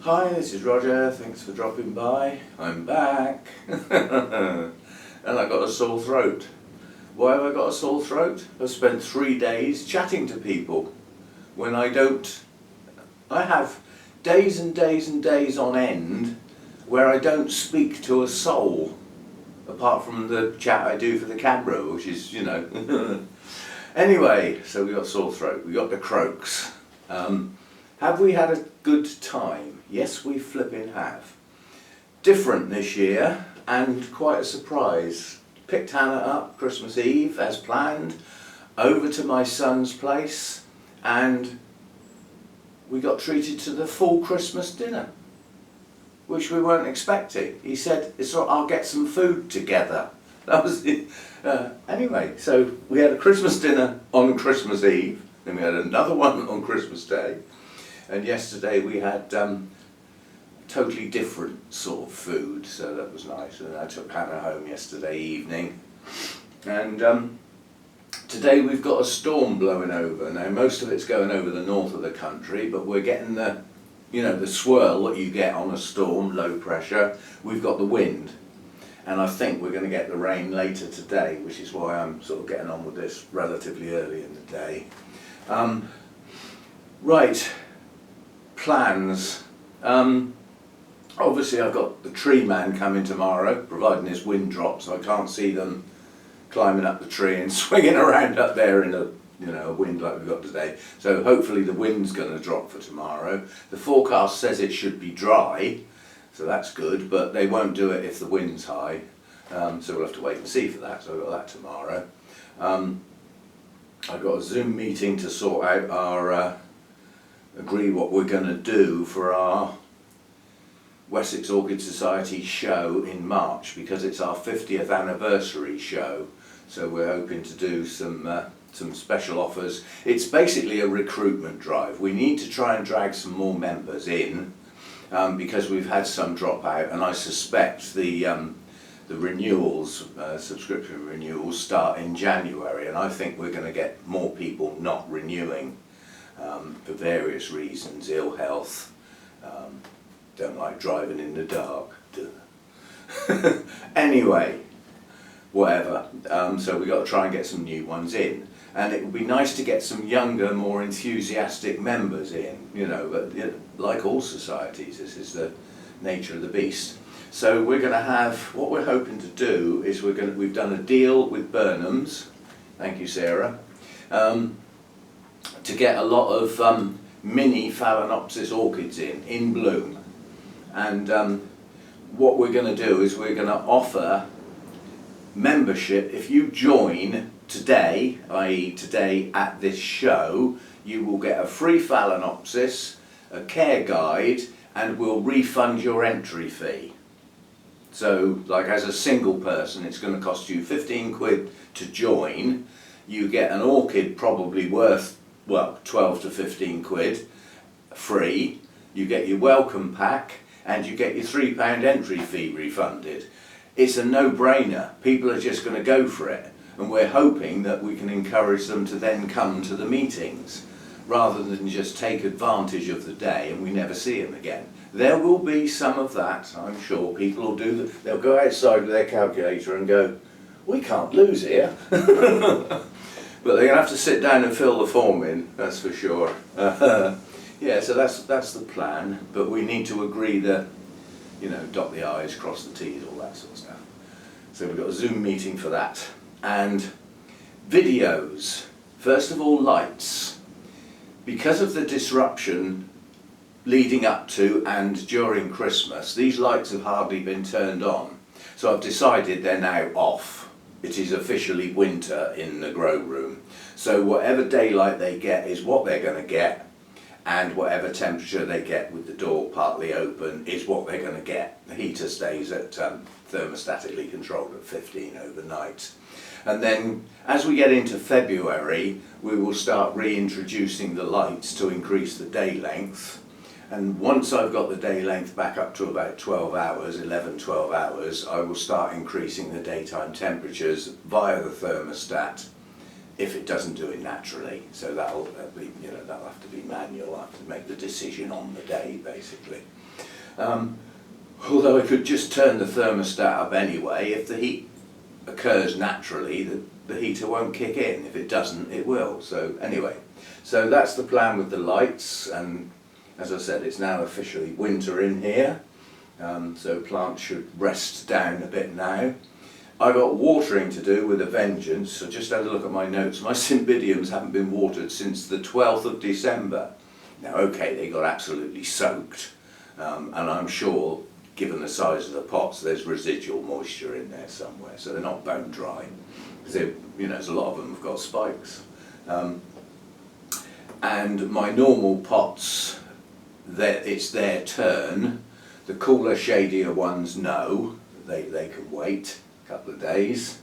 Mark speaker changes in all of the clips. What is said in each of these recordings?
Speaker 1: Hi, this is Roger, thanks for dropping by. I'm back. And I got a sore throat. Why have I got a sore throat? I've spent 3 days chatting to people when I have days and days and days on end where I don't speak to a soul, apart from the chat I do for the camera, which is, you know. Anyway, so we got sore throat, we got the croaks. Have we had a good time? Yes, we flipping have. Different this year, and quite a surprise. Picked Hannah up Christmas Eve as planned, over to my son's place, and we got treated to the full Christmas dinner, which we weren't expecting. He said, I'll get some food together. That was it. Anyway, so we had a Christmas dinner on Christmas Eve, then we had another one on Christmas Day, and yesterday we had totally different sort of food, so that was nice. And I took Hannah home yesterday evening, and today we've got a storm blowing over. Now most of it's going over the north of the country, but we're getting the, you know, the swirl that you get on a storm, low pressure. We've got the wind, and I think we're going to get the rain later today, which is why I'm sort of getting on with this relatively early in the day. Right, plans. Obviously I've got the tree man coming tomorrow, providing this wind drops. I can't see them climbing up the tree and swinging around up there in a, you know, a wind like we've got today. So hopefully the wind's going to drop for tomorrow. The forecast says it should be dry, so that's good, but they won't do it if the wind's high. So we'll have to wait and see for that, so I've got that tomorrow. I've got a Zoom meeting to sort out our, agree what we're going to do for our Wessex Orchid Society show in March, because it's our 50th anniversary show, so we're hoping to do some special offers. It's basically a recruitment drive. We need to try and drag some more members in, because we've had some drop out, and I suspect the renewals, subscription renewals, start in January, and I think we're going to get more people not renewing for various reasons, ill health, don't like driving in the dark. Anyway, whatever. So we've got to try and get some new ones in. And it would be nice to get some younger, more enthusiastic members in, you know, but like all societies, this is the nature of the beast. So we're going to have, what we're hoping to do is we've done a deal with Burnham's, thank you Sarah, to get a lot of mini Phalaenopsis orchids in bloom. And what we're going to do is we're going to offer membership. If you join today, i.e. today at this show, you will get a free Phalaenopsis, a care guide, and we'll refund your entry fee. So, like as a single person, it's going to cost you 15 quid to join. You get an orchid probably worth, well, 12 to 15 quid free. You get your welcome pack, and you get your £3 entry fee refunded. It's a no-brainer. People are just going to go for it, and we're hoping that we can encourage them to then come to the meetings, rather than just take advantage of the day and we never see them again. There will be some of that, I'm sure. People will do that. They'll go outside with their calculator and go, we can't lose here. But they're going to have to sit down and fill the form in, that's for sure. Yeah, so that's the plan, but we need to agree that, you know, dot the I's, cross the T's, all that sort of stuff. So we've got a Zoom meeting for that. And videos. First of all, lights. Because of the disruption leading up to and during Christmas, these lights have hardly been turned on. So I've decided they're now off. It is officially winter in the grow room. So whatever daylight they get is what they're going to get. And whatever temperature they get with the door partly open is what they're going to get. The heater stays at thermostatically controlled at 15 overnight. And then as we get into February, we will start reintroducing the lights to increase the day length. And once I've got the day length back up to about 12 hours, 11, 12 hours, I will start increasing the daytime temperatures via the thermostat if it doesn't do it naturally. So that'll be, that'll have to be manual. I have to make the decision on the day, basically. Although I could just turn the thermostat up anyway. If the heat occurs naturally, the heater won't kick in. If it doesn't, it will. So anyway, so that's the plan with the lights. And as I said, it's now officially winter in here. So plants should rest down a bit now. I got watering to do with a vengeance. I just had a look at my notes. My cymbidiums haven't been watered since the 12th of December. Now, okay, they got absolutely soaked, and I'm sure, given the size of the pots, there's residual moisture in there somewhere, so they're not bone dry. Because there's a lot of them have got spikes. And my normal pots, it's their turn. The cooler, shadier ones, no, they can wait a couple of days,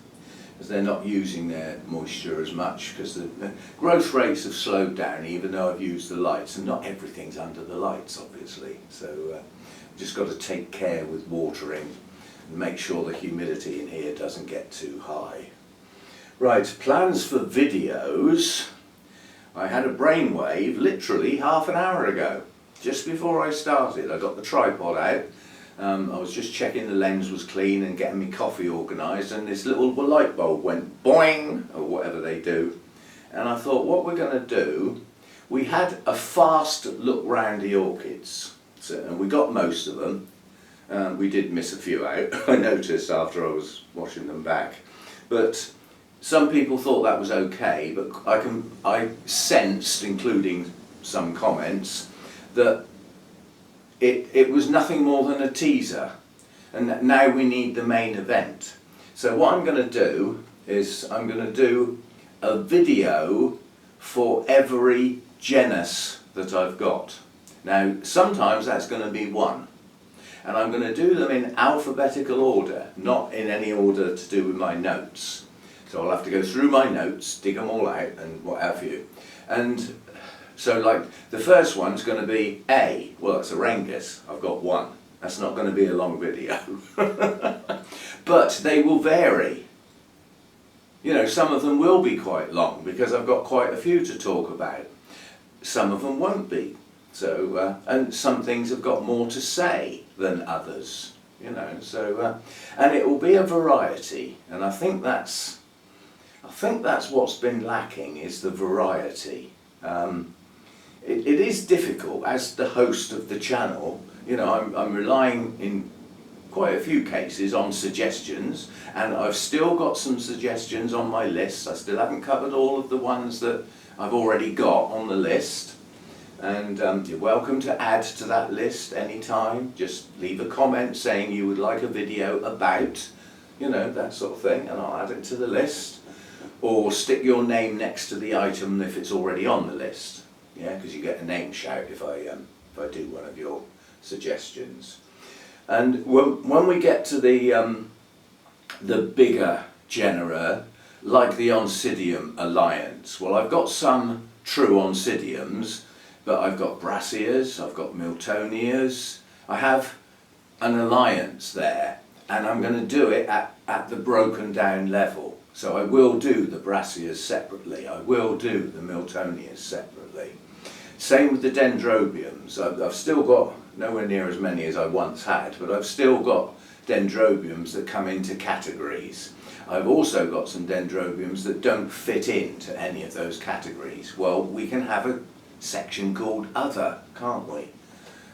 Speaker 1: because they're not using their moisture as much, because the growth rates have slowed down, even though I've used the lights, and not everything's under the lights, obviously. So just got to take care with watering and make sure the humidity in here doesn't get too high. Right, plans for videos. I had a brainwave literally half an hour ago. Just before I started, I got the tripod out. I was just checking the lens was clean and getting me coffee organised, and this little light bulb went boing, or whatever they do. And I thought, what we're going to do, we had a fast look round the orchids, and we got most of them. We did miss a few out, I noticed after I was washing them back. But some people thought that was okay, but I sensed, including some comments, that it was nothing more than a teaser, and now we need the main event. So what I'm going to do is I'm going to do a video for every genus that I've got. Now sometimes that's going to be one, and I'm going to do them in alphabetical order, not in any order to do with my notes. So I'll have to go through my notes, dig them all out and what have you. And so like the first one's going to be A, well it's a Rengus, I've got one. That's not going to be a long video. But they will vary. Some of them will be quite long because I've got quite a few to talk about. Some of them won't be. So, and some things have got more to say than others, and it will be a variety, and I think that's what's been lacking, is the variety. It is difficult as the host of the channel. I'm relying in quite a few cases on suggestions, and I've still got some suggestions on my list. I still haven't covered all of the ones that I've already got on the list, and you're welcome to add to that list anytime. Just leave a comment saying you would like a video about, that sort of thing, and I'll add it to the list. Or stick your name next to the item if it's already on the list. Yeah, because you get a name shout if I do one of your suggestions. And when we get to the bigger genera, like the Oncidium Alliance, well, I've got some true Oncidiums, but I've got Brassias, I've got Miltonias. I have an alliance there, and I'm going to do it at the broken down level. So I will do the Brassias separately, I will do the Miltonias separately. Same with the Dendrobiums. I've still got nowhere near as many as I once had, but I've still got Dendrobiums that come into categories. I've also got some Dendrobiums that don't fit into any of those categories. Well, we can have a section called Other, can't we?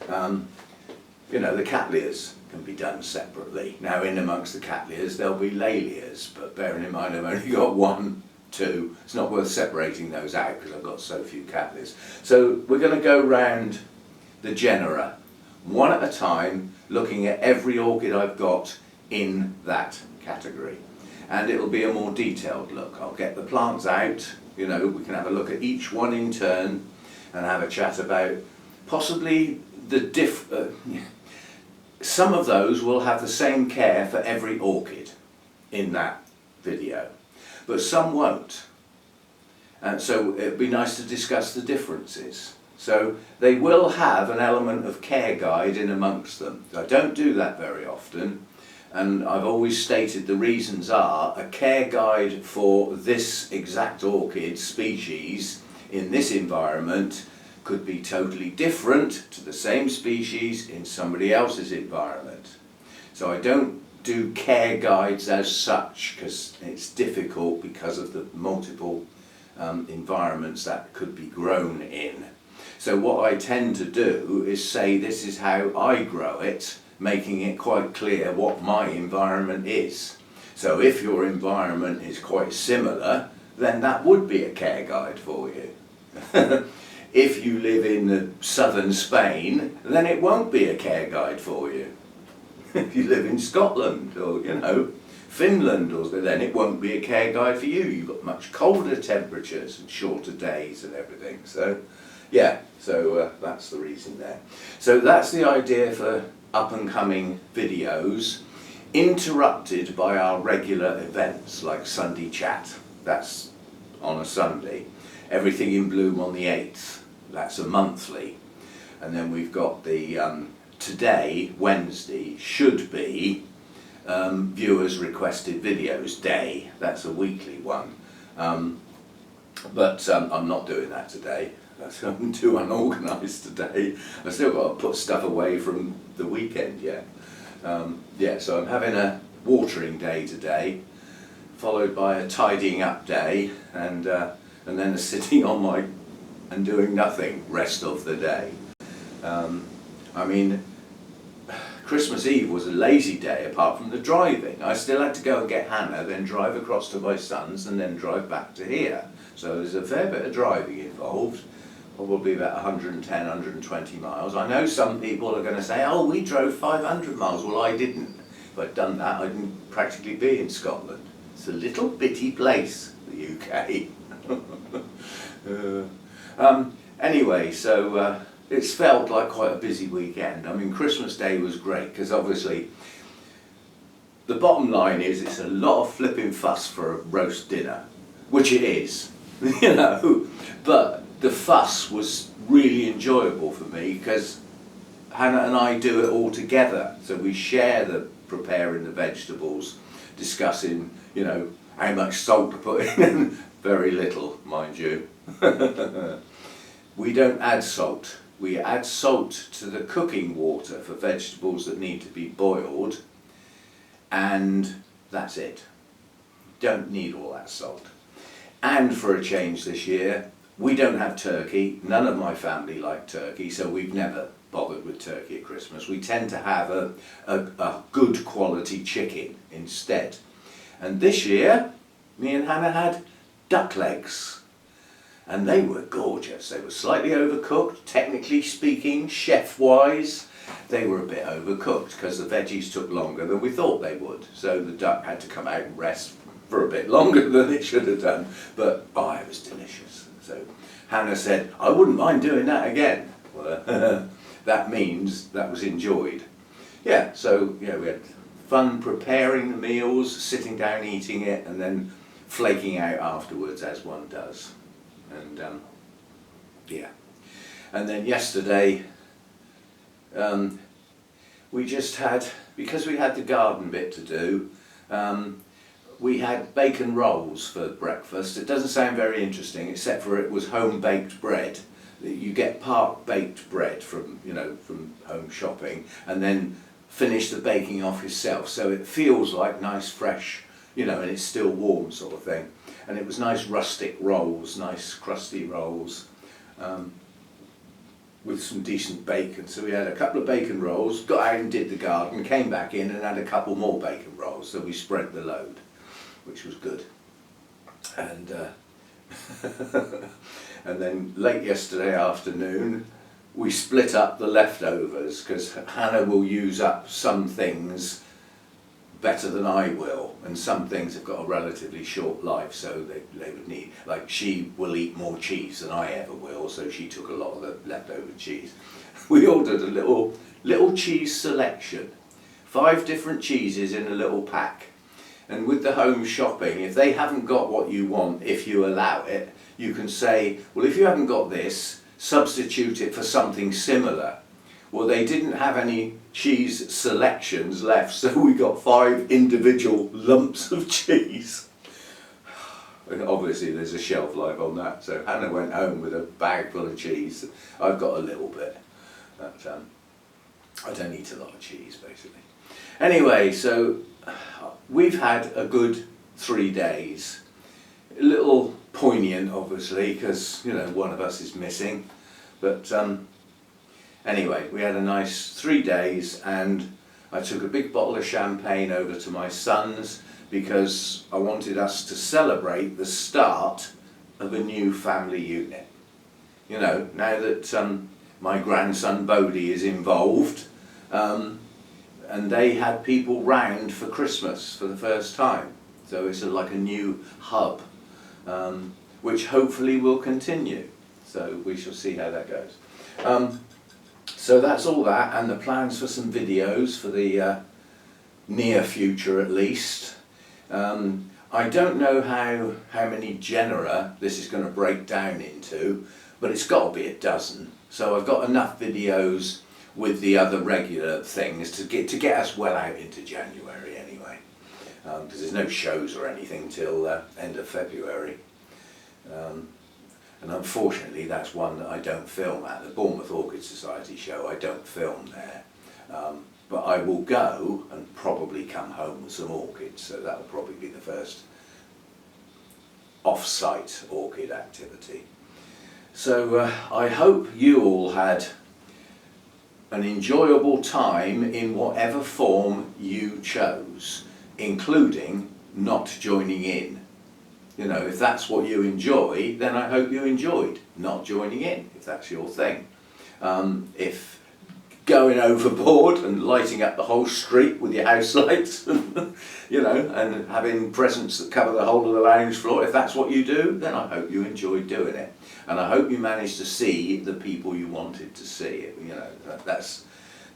Speaker 1: The Cattleyas can be done separately. Now in amongst the Cattleyas there'll be Lalias, but bearing in mind I've only got 1, 2, it's not worth separating those out because I've got so few Cattleyas. So we're going to go round the genera, one at a time, looking at every orchid I've got in that category. And it'll be a more detailed look. I'll get the plants out, we can have a look at each one in turn and have a chat about possibly the some of those will have the same care for every orchid in that video, but some won't. And so it'd be nice to discuss the differences. So they will have an element of care guide in amongst them. I don't do that very often, And I've always stated the reasons are a care guide for this exact orchid species in this environment could be totally different to the same species in somebody else's environment. So I don't do care guides as such because it's difficult because of the multiple environments that could be grown in. So what I tend to do is say this is how I grow it, making it quite clear what my environment is. So if your environment is quite similar, then that would be a care guide for you. If you live in the southern Spain, then it won't be a care guide for you. If you live in Scotland or, you know, Finland, or then it won't be a care guide for you. You've got much colder temperatures and shorter days and everything. So, yeah, so that's the reason there. So that's the idea for up and coming videos, interrupted by our regular events like Sunday Chat. That's on a Sunday. Everything in Bloom on the 8th. That's a monthly. And then we've got the today, Wednesday, should be viewers requested videos day. That's a weekly one. But I'm not doing that today. I'm too unorganised today. I've still got to put stuff away from the weekend yet. Yeah, so I'm having a watering day today, followed by a tidying up day, and then a sitting on my and doing nothing rest of the day. I mean, Christmas Eve was a lazy day apart from the driving. I still had to go and get Hannah, then drive across to my son's and then drive back to here. So there's a fair bit of driving involved, probably about 110, 120 miles. I know some people are going to say, oh, we drove 500 miles. Well, I didn't. If I'd done that, I'd practically be in Scotland. It's a little bitty place, the UK. Anyway, so it's felt like quite a busy weekend. I mean, Christmas Day was great because obviously the bottom line is it's a lot of flipping fuss for a roast dinner, which it is, you know, but the fuss was really enjoyable for me because Hannah and I do it all together. So we share the preparing the vegetables, discussing, you know, how much salt to put in. Very little, mind you. We don't add salt. We add salt to the cooking water for vegetables that need to be boiled, and that's it. Don't need all that salt. And for a change this year, we don't have turkey. None of my family like turkey, so we've never bothered with turkey at Christmas. We tend to have a good quality chicken instead. And this year, me and Hannah had duck legs. And they were gorgeous. They were slightly overcooked, technically speaking, chef-wise. They were a bit overcooked because the veggies took longer than we thought they would. So the duck had to come out and rest for a bit longer than it should have done. But, oh, it was delicious. So Hannah said, I wouldn't mind doing that again. Well, that means that was enjoyed. Yeah, so yeah, we had fun preparing the meals, sitting down eating it, and then flaking out afterwards as one does. And yeah, and then yesterday we just had, because we had the garden bit to do, we had bacon rolls for breakfast. It doesn't sound very interesting, except for it was home baked bread. You get part baked bread from, you know, from home shopping, and then finish the baking off yourself, so it feels like nice fresh, you know, and it's still warm sort of thing. And it was nice rustic rolls, nice crusty rolls, with some decent bacon. So we had a couple of bacon rolls, got out and did the garden, came back in and had a couple more bacon rolls. So we spread the load, which was good. And and then late yesterday afternoon, we split up the leftovers because Hannah will use up some things better than I will, and some things have got a relatively short life, so they would need, like she will eat more cheese than I ever will, so she took a lot of the leftover cheese. We ordered a little cheese selection, 5 different cheeses in a little pack, and with the home shopping, if they haven't got what you want, if you allow it, you can say, well, if you haven't got this, substitute it for something similar. Well, they didn't have any cheese selections left, so we got 5 individual lumps of cheese. And obviously there's a shelf life on that, so Hannah went home with a bag full of cheese. I've got a little bit, but I don't eat a lot of cheese basically. Anyway, so we've had a good 3 days. A little poignant obviously, because you know one of us is missing, but anyway, we had a nice 3 days, and I took a big bottle of champagne over to my son's because I wanted us to celebrate the start of a new family unit. You know, now that my grandson Bodie is involved, and they had people round for Christmas for the first time. So it's like a new hub, which hopefully will continue. So we shall see how that goes. So that's all that, and the plans for some videos for the near future at least. I don't know how many genera this is going to break down into, but it's got to be a dozen. So I've got enough videos with the other regular things to get us well out into January anyway, because there's no shows or anything till end of February. And unfortunately that's one that I don't film at. The Bournemouth Orchid Society show, I don't film there. But I will go and probably come home with some orchids, so that'll probably be the first off-site orchid activity. So I hope you all had an enjoyable time in whatever form you chose, including not joining in. You know, if that's what you enjoy, then I hope you enjoyed not joining in, if that's your thing. If going overboard and lighting up the whole street with your house lights, you know, and having presents that cover the whole of the lounge floor, if that's what you do, then I hope you enjoyed doing it. And I hope you managed to see the people you wanted to see. You know,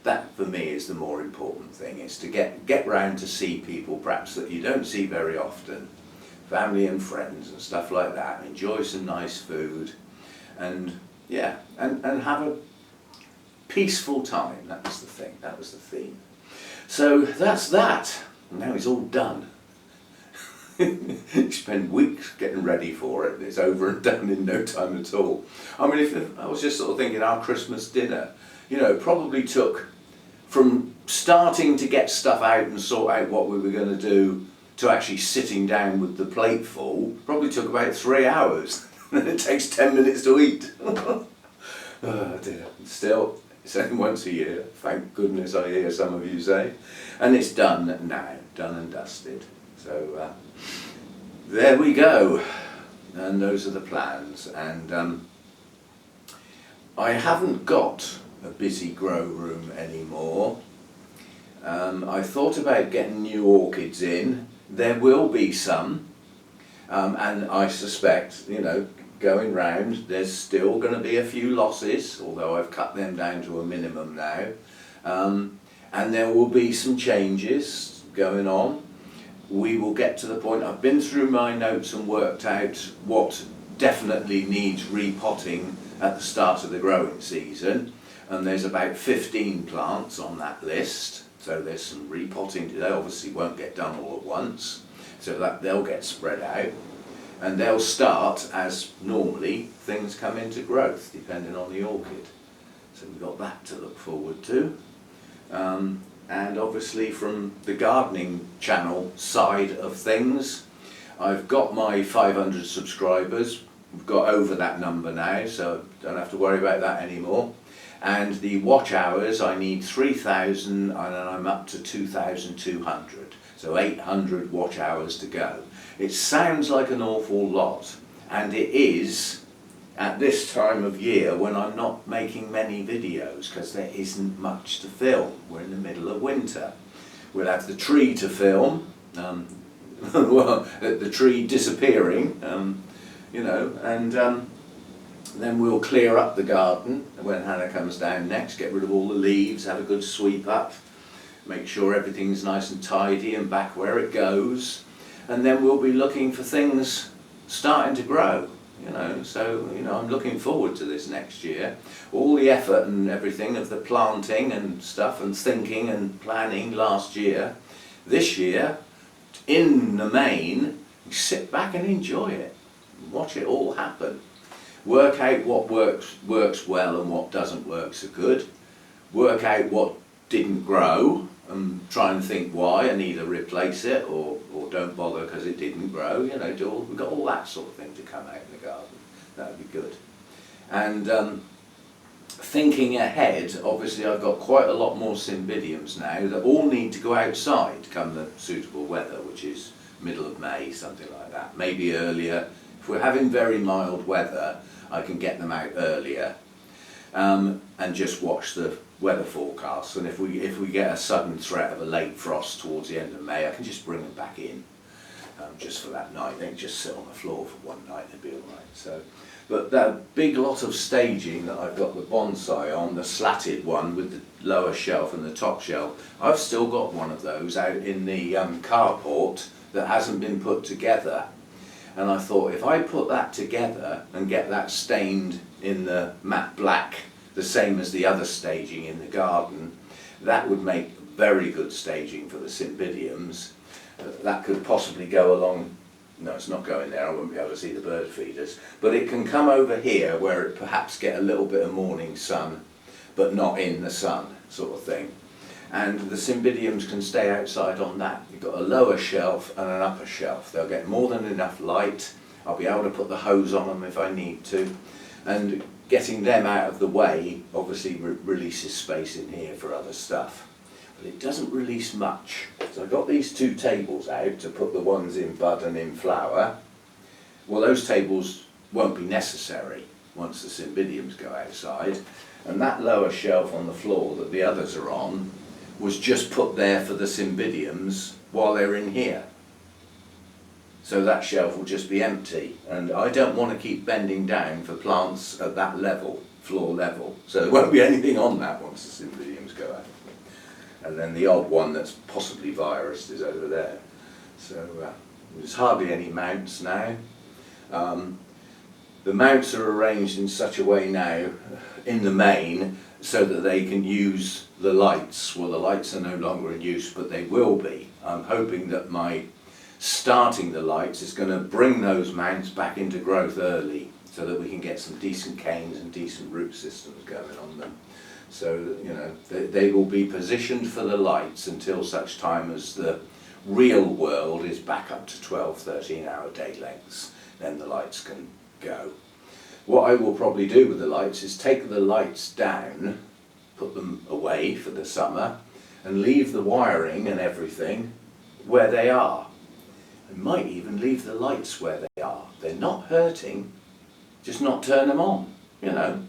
Speaker 1: that for me is the more important thing, is to get round to see people perhaps that you don't see very often, family and friends and stuff like that, enjoy some nice food, and yeah, and have a peaceful time. That was the thing, that was the theme. So that's that. Now it's all done. You spend weeks getting ready for it, it's over and done in no time at all. I mean, if I was just sort of thinking our Christmas dinner, you know, it probably took, from starting to get stuff out and sort out what we were going to do to actually sitting down with the plate full, probably took about 3 hours. And it takes 10 minutes to eat. Oh dear. Still, it's only once a year, thank goodness I hear some of you say. And it's done now, done and dusted. So there we go. And those are the plans. And I haven't got a busy grow room anymore. I thought about getting new orchids in. There will be some, and I suspect, you know, going round, there's still going to be a few losses, although I've cut them down to a minimum now. And there will be some changes going on. We will get to the point, I've been through my notes and worked out what definitely needs repotting at the start of the growing season, and there's about 15 plants on that list. So there's some repotting. They obviously won't get done all at once, so that they'll get spread out, and they'll start as normally things come into growth depending on the orchid. So we've got that to look forward to. And obviously from the gardening channel side of things, I've got my 500 subscribers. We've got over that number now, so don't have to worry about that anymore. And the watch hours, I need 3,000, and I'm up to 2,200. So 800 watch hours to go. It sounds like an awful lot, and it is at this time of year when I'm not making many videos, because there isn't much to film. We're in the middle of winter. We'll have the tree to film, well, the tree disappearing, you know, and then we'll clear up the garden when Hannah comes down next, get rid of all the leaves, have a good sweep up, make sure everything's nice and tidy and back where it goes, and then we'll be looking for things starting to grow. you know, so, you know, I'm looking forward to this next year. All the effort and everything of the planting and stuff and thinking and planning last year, this year, in the main, you sit back and enjoy it, watch it all happen. Work out what works well and what doesn't work so good. Work out what didn't grow and try and think why and either replace it or don't bother because it didn't grow. You know, we've got all that sort of thing to come out in the garden. That would be good. And thinking ahead, obviously I've got quite a lot more cymbidiums now that all need to go outside come the suitable weather, which is middle of May, something like that. Maybe earlier. If we're having very mild weather, I can get them out earlier and just watch the weather forecasts. And if we get a sudden threat of a late frost towards the end of May, I can just bring them back in just for that night. They can just sit on the floor for one night and be all right. So, but that big lot of staging that I've got the bonsai on, the slatted one with the lower shelf and the top shelf, I've still got one of those out in the carport that hasn't been put together. And I thought, if I put that together and get that stained in the matte black, the same as the other staging in the garden, that would make very good staging for the cymbidiums. That could possibly go along, no, it's not going there, I won't be able to see the bird feeders, but it can come over here where it perhaps get a little bit of morning sun, but not in the sun, sort of thing. And the cymbidiums can stay outside on that. You've got a lower shelf and an upper shelf. They'll get more than enough light. I'll be able to put the hose on them if I need to. And getting them out of the way obviously releases space in here for other stuff. But it doesn't release much. So I've got these two tables out to put the ones in bud and in flower. Well, those tables won't be necessary once the cymbidiums go outside. And that lower shelf on the floor that the others are on was just put there for the cymbidiums while they're in here. So that shelf will just be empty, and I don't want to keep bending down for plants at that level, floor level, so there won't be anything on that once the cymbidiums go out. And then the odd one that's possibly virused is over there. So there's hardly any mounts now. The mounts are arranged in such a way now, in the main, so that they can use the lights. Well, the lights are no longer in use, but they will be. I'm hoping that my starting the lights is going to bring those mounts back into growth early, so that we can get some decent canes and decent root systems going on them. So, you know, they will be positioned for the lights until such time as the real world is back up to 12, 13 hour day lengths. Then the lights can go. What I will probably do with the lights is take the lights down, put them away for the summer, and leave the wiring and everything where they are. I might even leave the lights where they are. They're not hurting, just not turn them on, you know.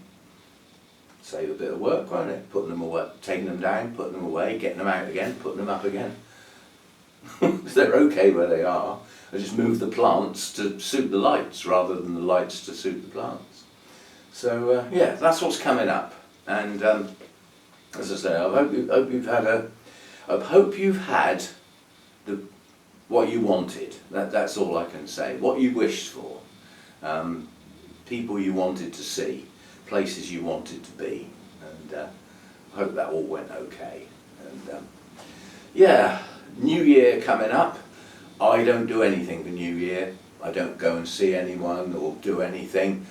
Speaker 1: Save a bit of work, won't it? Putting them away, taking them down, putting them away, getting them out again, putting them up again. They're okay where they are. I just move the plants to suit the lights rather than the lights to suit the plants. So yeah, that's what's coming up. And as I say, I hope you've had what you wanted. That's all I can say. What you wished for, people you wanted to see, places you wanted to be, and I hope that all went okay. And yeah, New Year coming up. I don't do anything for New Year. I don't go and see anyone or do anything.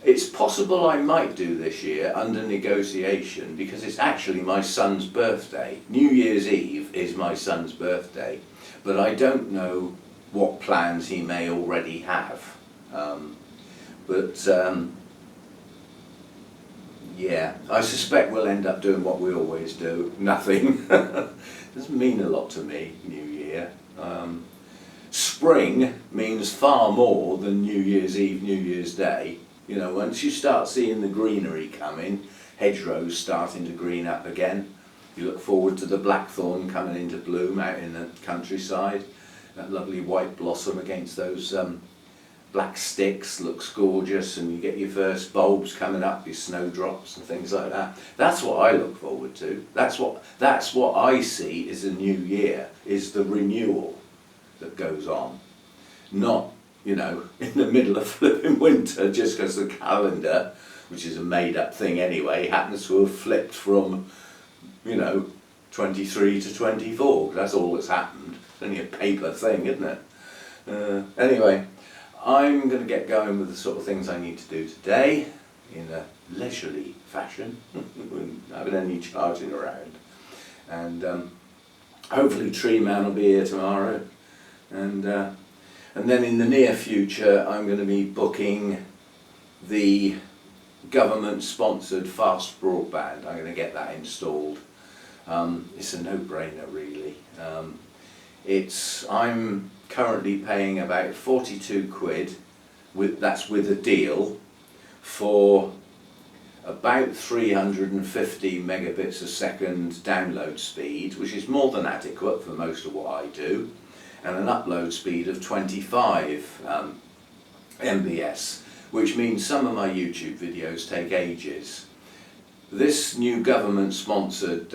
Speaker 1: It's possible I might do this year under negotiation because it's actually my son's birthday. New Year's Eve is my son's birthday, but I don't know what plans he may already have. Yeah, I suspect we'll end up doing what we always do, nothing. Doesn't mean a lot to me, New Year. Spring means far more than New Year's Eve, New Year's Day. You know, once you start seeing the greenery coming, hedgerows starting to green up again, you look forward to the blackthorn coming into bloom out in the countryside. That lovely white blossom against those black sticks looks gorgeous, and you get your first bulbs coming up, your snowdrops and things like that. That's what I look forward to. That's what I see as a new year, is the renewal that goes on. Not you know, in the middle of flipping winter, just because the calendar, which is a made up thing anyway, happens to have flipped from, you know, 23 to 24. That's all that's happened. It's only a paper thing, isn't it? Anyway, I'm going to get going with the sort of things I need to do today in a leisurely fashion, without having any charging around. And hopefully Tree Man will be here tomorrow. And then in the near future, I'm going to be booking the government-sponsored fast broadband. I'm going to get that installed. It's a no-brainer, really. I'm currently paying about 42 quid, that's with a deal, for about 350 megabits a second download speed, which is more than adequate for most of what I do, and an upload speed of 25 MBS, which means some of my YouTube videos take ages. This new government-sponsored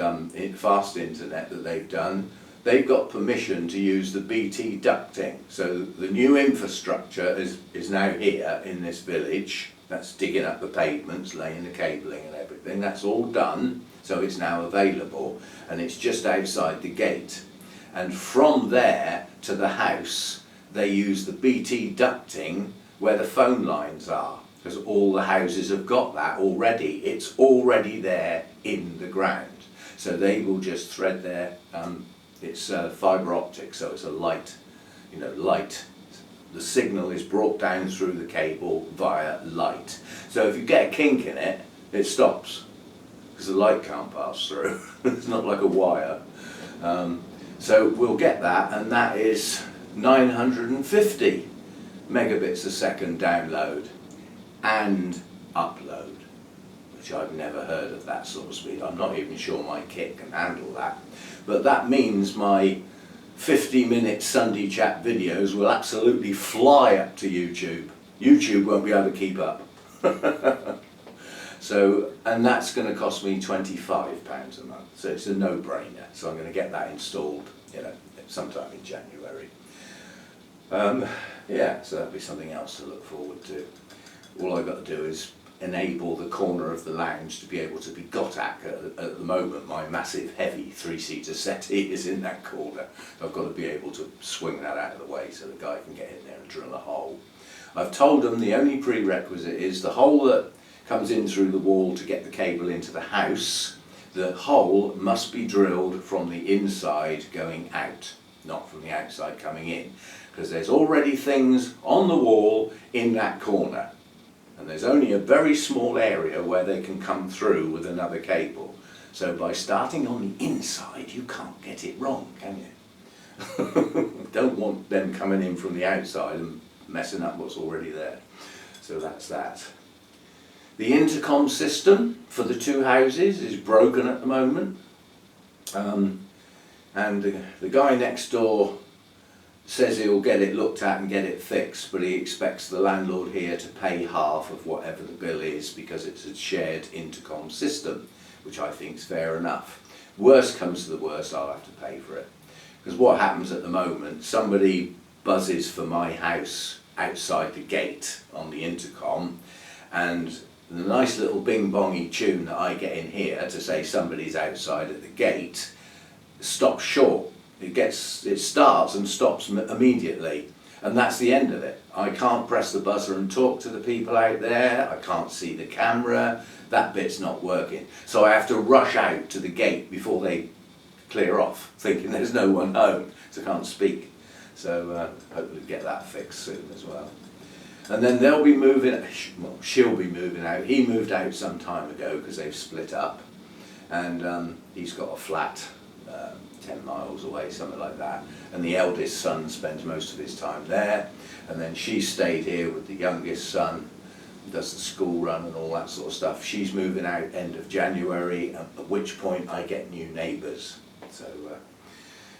Speaker 1: fast internet that they've done, they've got permission to use the BT ducting. So the new infrastructure is now here in this village. That's digging up the pavements, laying the cabling and everything. That's all done, so it's now available, and it's just outside the gate. And from there to the house, they use the BT ducting where the phone lines are, because all the houses have got that already. It's already there in the ground. So they will just thread their, it's fibre optic, so it's a light, light. The signal is brought down through the cable via light. So if you get a kink in it, it stops, because the light can't pass through. It's not like a wire. So we'll get that, and that is 950 megabits a second download and upload, which I've never heard of that sort of speed. I'm not even sure my kit can handle that. But that means my 50-minute Sunday chat videos will absolutely fly up to YouTube. YouTube won't be able to keep up. So, and that's going to cost me £25 a month. So it's a no-brainer. So I'm going to get that installed, sometime in January. Yeah, so that'll be something else to look forward to. All I've got to do is enable the corner of the lounge to be able to be got at. At the moment, my massive, heavy three-seater settee is in that corner. I've got to be able to swing that out of the way so the guy can get in there and drill a hole. I've told them the only prerequisite is the hole that comes in through the wall to get the cable into the house. The hole must be drilled from the inside going out, not from the outside coming in, because there's already things on the wall in that corner, and there's only a very small area where they can come through with another cable. So by starting on the inside, you can't get it wrong, can you? Don't want them coming in from the outside and messing up what's already there. So that's that. The intercom system for the two houses is broken at the moment, and the guy next door says he'll get it looked at and get it fixed, but he expects the landlord here to pay half of whatever the bill is because it's a shared intercom system, which I think is fair enough. Worst comes to the worst, I'll have to pay for it. Because what happens at the moment, somebody buzzes for my house outside the gate on the intercom, and the nice little bing-bongy tune that I get in here to say somebody's outside at the gate stops short. It starts and stops immediately, and that's the end of it. I can't press the buzzer and talk to the people out there. I can't see the camera. That bit's not working. So I have to rush out to the gate before they clear off, thinking there's no one home, so I can't speak. So hopefully get that fixed soon as well. And then they'll be moving, well, she'll be moving out. He moved out some time ago because they've split up, and he's got a flat 10 miles away, something like that. And the eldest son spends most of his time there, and then she stayed here with the youngest son, does the school run and all that sort of stuff. She's moving out end of January, at which point I get new neighbours. So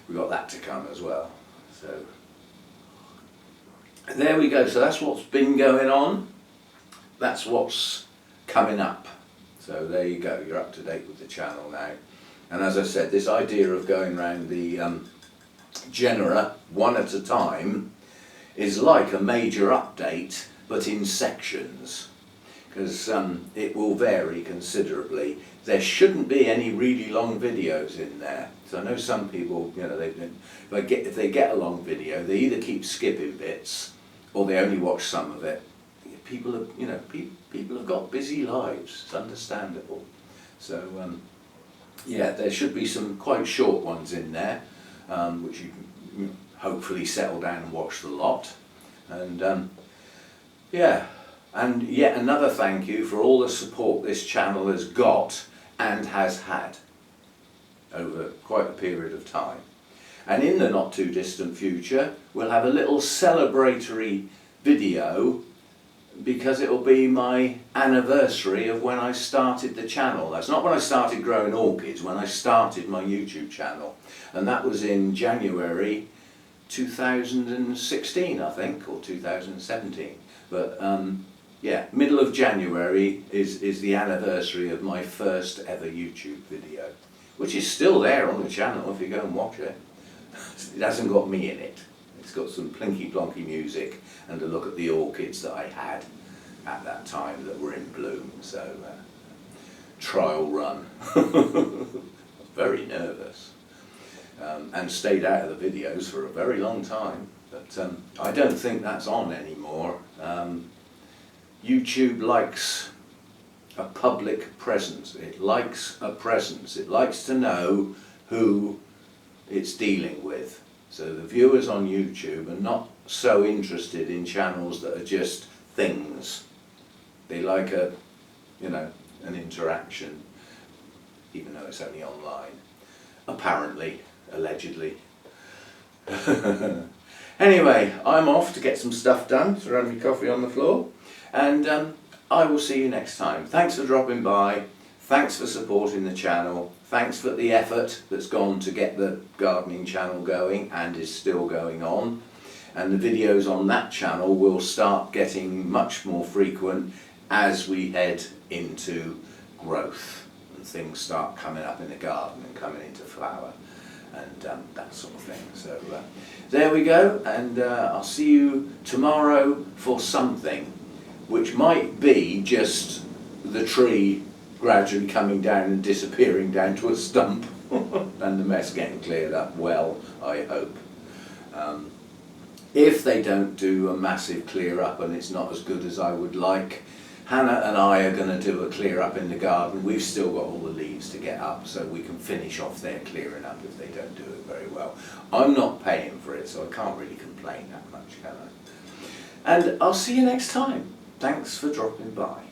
Speaker 1: we've got that to come as well. So there we go. So that's what's been going on. That's what's coming up. So there you go. You're up to date with the channel now. And as I said, this idea of going around the genera one at a time is like a major update, but in sections, because it will vary considerably. There shouldn't be any really long videos in there. So I know some people, you know, if they get a long video, they either keep skipping bits or they only watch some of it. People have, you know, people have got busy lives. It's understandable. So yeah, there should be some quite short ones in there, which you can hopefully settle down and watch the lot. And yeah, and yet another thank you for all the support this channel has got and has had over quite a period of time. And in the not too distant future, we'll have a little celebratory video, because it will be my anniversary of when I started the channel. That's not when I started growing orchids, when I started my YouTube channel. And that was in January 2016, I think, or 2017. But yeah, middle of January is the anniversary of my first ever YouTube video, which is still there on the channel if you go and watch it. It hasn't got me in it. It's got some plinky plonky music and a look at the orchids that I had at that time that were in bloom. So trial run. I was very nervous and stayed out of the videos for a very long time. But I don't think that's on anymore. YouTube likes a public presence. It likes a presence. It likes to know who it's dealing with. So the viewers on YouTube are not so interested in channels that are just things. They like a, you know, an interaction, even though it's only online. Apparently, allegedly. Anyway, I'm off to get some stuff done, surround me coffee on the floor, and I will see you next time. Thanks for dropping by, thanks for supporting the channel, thanks for the effort that's gone to get the gardening channel going and is still going on. And the videos on that channel will start getting much more frequent as we head into growth and things start coming up in the garden and coming into flower and that sort of thing. So there we go, and I'll see you tomorrow for something which might be just the tree gradually coming down and disappearing down to a stump and the mess getting cleared up well, I hope. If they don't do a massive clear up and it's not as good as I would like, Hannah and I are going to do a clear up in the garden. We've still got all the leaves to get up, so we can finish off their clearing up if they don't do it very well. I'm not paying for it, so I can't really complain that much, can I? And I'll see you next time. Thanks for dropping by.